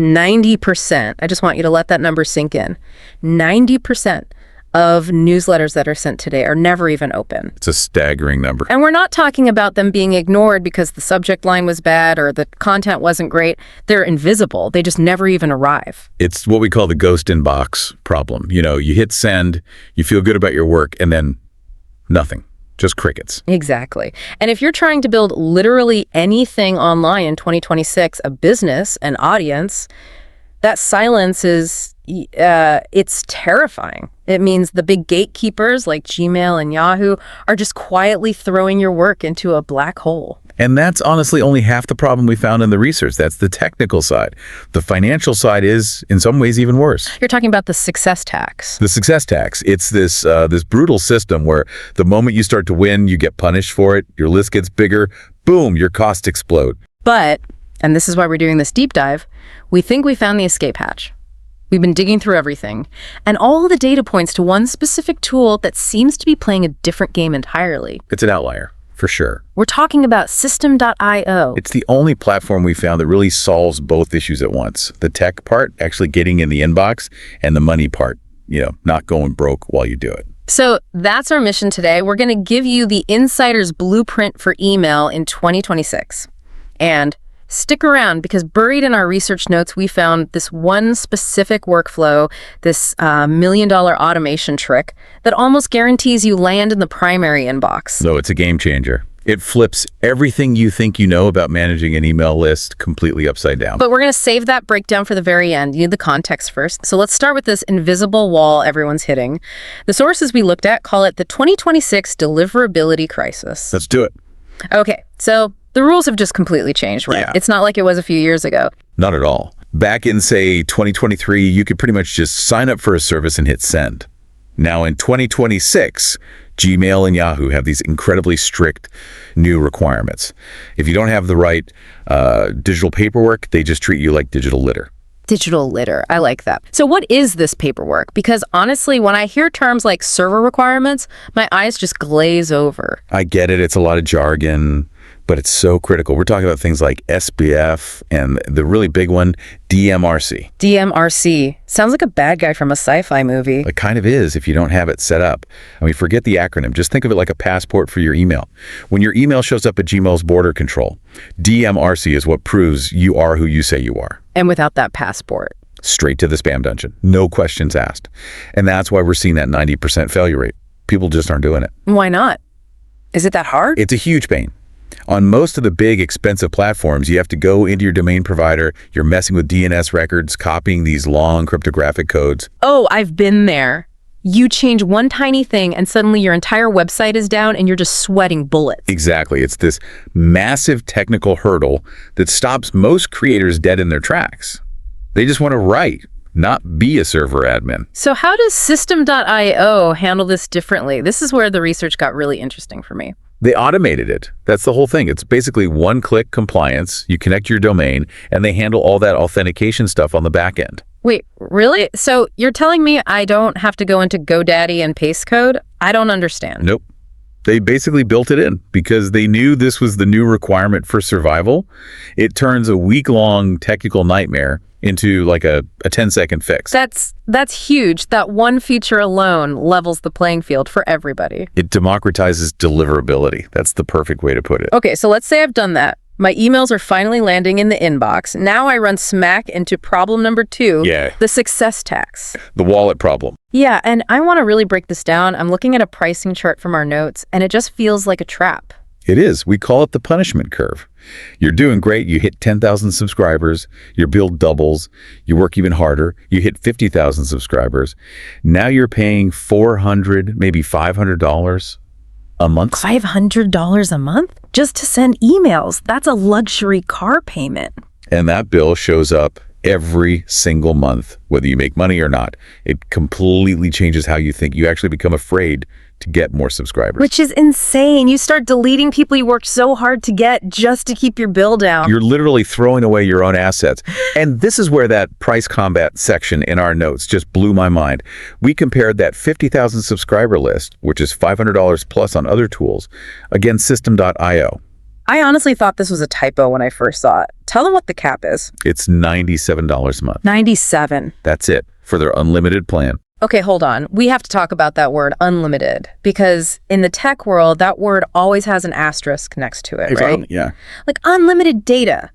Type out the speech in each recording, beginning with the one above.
90%, I just want you to let that number sink in, 90% of newsletters that are sent today are never even open. It's a staggering number. And we're not talking about them being ignored because the subject line was bad or the content wasn't great. They're invisible. They just never even arrive. It's what we call the ghost inbox problem. You know, you hit send, you feel good about your work, and then nothing. Just crickets. Exactly. And if you're trying to build literally anything online in 2026, a business, an audience, that silence is, it's terrifying. It means the big gatekeepers like Gmail and Yahoo are just quietly throwing your work into a black hole. And that's honestly only half the problem we found in the research. That's the technical side. The financial side is, in some ways, even worse. You're talking about the success tax. The success tax. It's this brutal system where the moment you start to win, you get punished for it. Your list gets bigger. Boom, your costs explode. But, and this is why we're doing this deep dive, we think we found the escape hatch. We've been digging through everything, and all the data points to one specific tool that seems to be playing a different game entirely. It's an outlier, for sure. We're talking about System.io. It's the only platform we found that really solves both issues at once. The tech part, actually getting in the inbox, and the money part, not going broke while you do it. So that's our mission today. We're going to give you the insider's blueprint for email in 2026. And stick around, because buried in our research notes, we found this one specific workflow, this $1 million automation trick that almost guarantees you land in the primary inbox. So it's a game changer. It flips everything you think you know about managing an email list completely upside down. But we're going to save that breakdown for the very end. You need the context first. So let's start with this invisible wall everyone's hitting. The sources we looked at call it the 2026 deliverability crisis. Let's do it. Okay, so the rules have just completely changed, right? Yeah. It's not like it was a few years ago. Not at all. Back in, say, 2023, you could pretty much just sign up for a service and hit send. Now in 2026, Gmail and Yahoo have these incredibly strict new requirements. If you don't have the right digital paperwork, they just treat you like digital litter. Digital litter. I like that. So what is this paperwork? Because honestly, when I hear terms like server requirements, my eyes just glaze over. I get it. It's a lot of jargon, but it's so critical. We're talking about things like SPF and the really big one, DMRC. DMRC. Sounds like a bad guy from a sci-fi movie. It kind of is if you don't have it set up. I mean, forget the acronym. Just think of it like a passport for your email. When your email shows up at Gmail's border control, DMRC is what proves you are who you say you are. And without that passport, straight to the spam dungeon. No questions asked. And that's why we're seeing that 90% failure rate. People just aren't doing it. Why not? Is it that hard? It's a huge pain. On most of the big, expensive platforms, you have to go into your domain provider, you're messing with DNS records, copying these long cryptographic codes. Oh, I've been there. You change one tiny thing and suddenly your entire website is down and you're just sweating bullets. Exactly. It's this massive technical hurdle that stops most creators dead in their tracks. They just want to write, not be a server admin. So how does System.io handle this differently? This is where the research got really interesting for me. They automated it. That's the whole thing. It's basically one-click compliance. You connect your domain, and they handle all that authentication stuff on the back end. Wait, really? So you're telling me I don't have to go into GoDaddy and paste code? I don't understand. Nope. They basically built it in because they knew this was the new requirement for survival. It turns a week-long technical nightmare into like a 10-second fix. That's huge. That one feature alone levels the playing field for everybody. It democratizes deliverability. That's the perfect way to put it. Okay, so let's say I've done that. My emails are finally landing in the inbox. Now I run smack into problem number 2, the success tax. The wallet problem. Yeah, and I want to really break this down. I'm looking at a pricing chart from our notes, and it just feels like a trap. It is. We call it the punishment curve. You're doing great. You hit 10,000 subscribers. Your bill doubles. You work even harder. You hit 50,000 subscribers. Now you're paying $400, maybe $500 a month. $500 a month? Just to send emails. That's a luxury car payment. And that bill shows up every single month, whether you make money or not. It completely changes how you think. You actually become afraid to get more subscribers. Which is insane. You start deleting people you worked so hard to get just to keep your bill down. You're literally throwing away your own assets. And this is where that price combat section in our notes just blew my mind. We compared that 50,000 subscriber list, which is $500 plus on other tools, against System.io. I honestly thought this was a typo when I first saw it. Tell them what the cap is. It's $97 a month. 97. That's it for their unlimited plan. Okay, hold on. We have to talk about that word unlimited because in the tech world, that word always has an asterisk next to it, right? Yeah. Like unlimited data.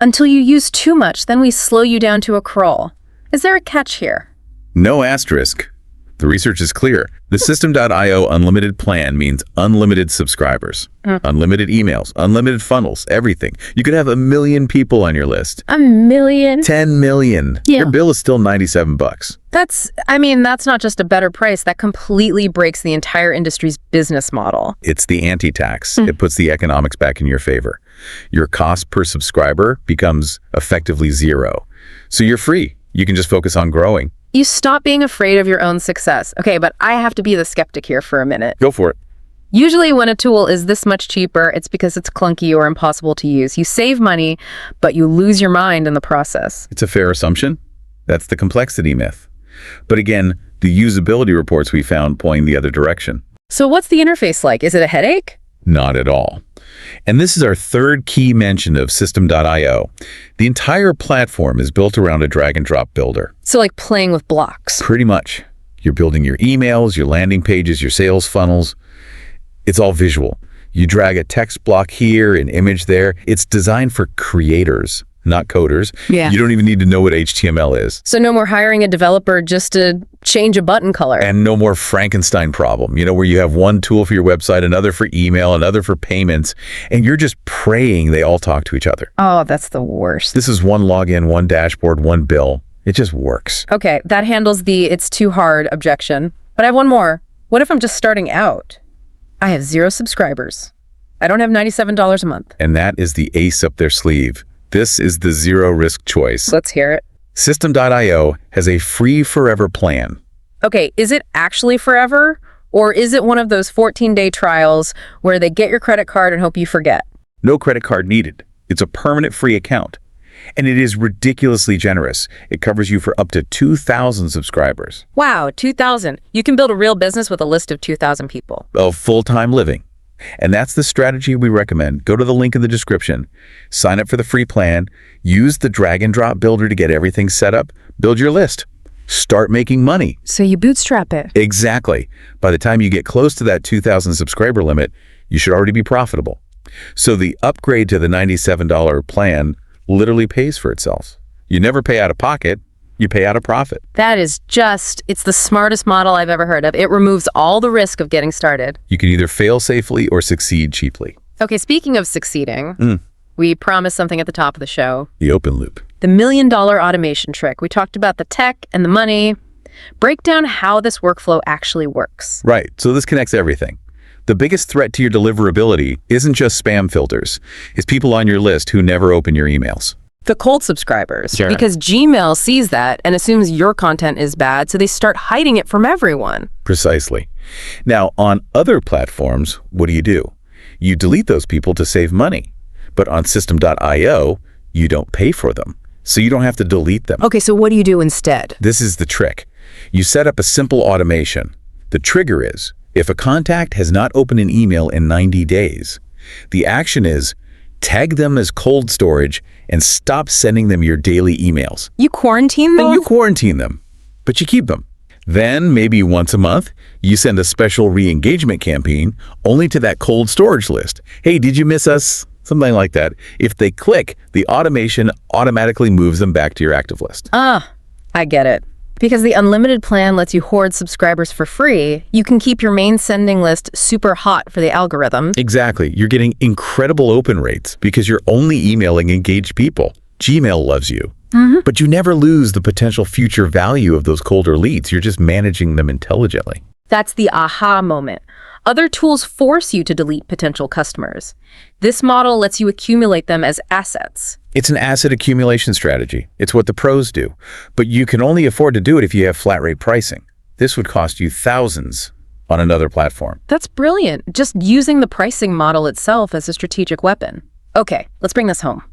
Until you use too much, then we slow you down to a crawl. Is there a catch here? No asterisk. The research is clear. The System.io unlimited plan means unlimited subscribers, unlimited emails, unlimited funnels, everything. You could have 1 million people on your list. 1 million? 10 million. Yeah. Your bill is still $97. That's not just a better price. That completely breaks the entire industry's business model. It's the anti-tax. It puts the economics back in your favor. Your cost per subscriber becomes effectively zero. So you're free. You can just focus on growing. You stop being afraid of your own success. Okay, but I have to be the skeptic here for a minute. Go for it. Usually when a tool is this much cheaper, it's because it's clunky or impossible to use. You save money, but you lose your mind in the process. It's a fair assumption. That's the complexity myth. But again, the usability reports we found point the other direction. So what's the interface like? Is it a headache? Not at all. And this is our third key mention of System.io. The entire platform is built around a drag and drop builder. So like playing with blocks. Pretty much. You're building your emails, your landing pages, your sales funnels. It's all visual. You drag a text block here, an image there. It's designed for creators, not coders. Yeah. You don't even need to know what HTML is. So no more hiring a developer just to change a button color. And no more Frankenstein problem, where you have one tool for your website, another for email, another for payments, and you're just praying they all talk to each other. Oh, that's the worst. This is one login, one dashboard, one bill. It just works. Okay, that handles the it's too hard objection. But I have one more. What if I'm just starting out? I have 0 subscribers. I don't have $97 a month. And that is the ace up their sleeve. This is the zero risk choice. Let's hear it. System.io has a free forever plan. Okay, is it actually forever? Or is it one of those 14-day trials where they get your credit card and hope you forget? No credit card needed. It's a permanent free account. And it is ridiculously generous. It covers you for up to 2,000 subscribers. Wow, 2,000. You can build a real business with a list of 2,000 people. Of full-time living. And that's the strategy we recommend. Go to the link in the description, sign up for the free plan, use the drag and drop builder to get everything set up, build your list, start making money. So you bootstrap it. Exactly. By the time you get close to that 2,000 subscriber limit, you should already be profitable. So the upgrade to the $97 plan literally pays for itself. You never pay out of pocket. You pay out of profit. That is it's the smartest model I've ever heard of. It removes all the risk of getting started. You can either fail safely or succeed cheaply. Okay, speaking of succeeding, we promised something at the top of the show. The open loop. The $1 million automation trick. We talked about the tech and the money. Break down how this workflow actually works. Right, so this connects everything. The biggest threat to your deliverability isn't just spam filters. It's people on your list who never open your emails. The cold subscribers. Sure. Because Gmail sees that and assumes your content is bad, so they start hiding it from everyone. Precisely. Now, on other platforms, what do? You delete those people to save money. But on System.io, you don't pay for them, so you don't have to delete them. Okay, so what do you do instead? This is the trick. You set up a simple automation. The trigger is, if a contact has not opened an email in 90 days, the action is tag them as cold storage and stop sending them your daily emails. You quarantine them? And you quarantine them, but you keep them. Then, maybe once a month, you send a special re-engagement campaign only to that cold storage list. Hey, did you miss us? Something like that. If they click, the automation automatically moves them back to your active list. I get it. Because the unlimited plan lets you hoard subscribers for free, you can keep your main sending list super hot for the algorithm. Exactly. You're getting incredible open rates because you're only emailing engaged people. Gmail loves you. But you never lose the potential future value of those colder leads. You're just managing them intelligently. That's the aha moment. Other tools force you to delete potential customers. This model lets you accumulate them as assets. It's an asset accumulation strategy. It's what the pros do. But you can only afford to do it if you have flat rate pricing. This would cost you thousands on another platform. That's brilliant. Just using the pricing model itself as a strategic weapon. Okay, let's bring this home.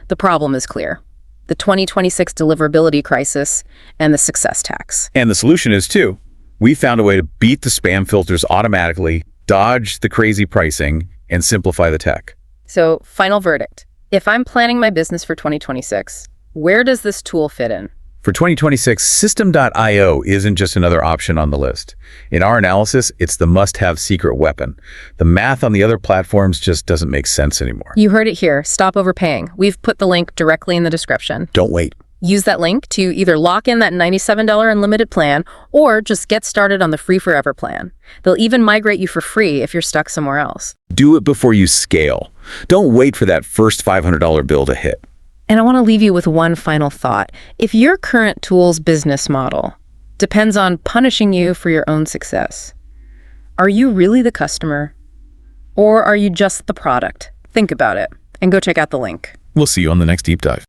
The problem is clear. The 2026 deliverability crisis and the success tax. And the solution is too. We found a way to beat the spam filters automatically, dodge the crazy pricing, and simplify the tech. So, final verdict. If I'm planning my business for 2026, where does this tool fit in? For 2026, System.io isn't just another option on the list. In our analysis, it's the must-have secret weapon. The math on the other platforms just doesn't make sense anymore. You heard it here. Stop overpaying. We've put the link directly in the description. Don't wait. Use that link to either lock in that $97 unlimited plan or just get started on the free forever plan. They'll even migrate you for free if you're stuck somewhere else. Do it before you scale. Don't wait for that first $500 bill to hit. And I want to leave you with one final thought. If your current tool's business model depends on punishing you for your own success, are you really the customer? Or are you just the product? Think about it and go check out the link. We'll see you on the next deep dive.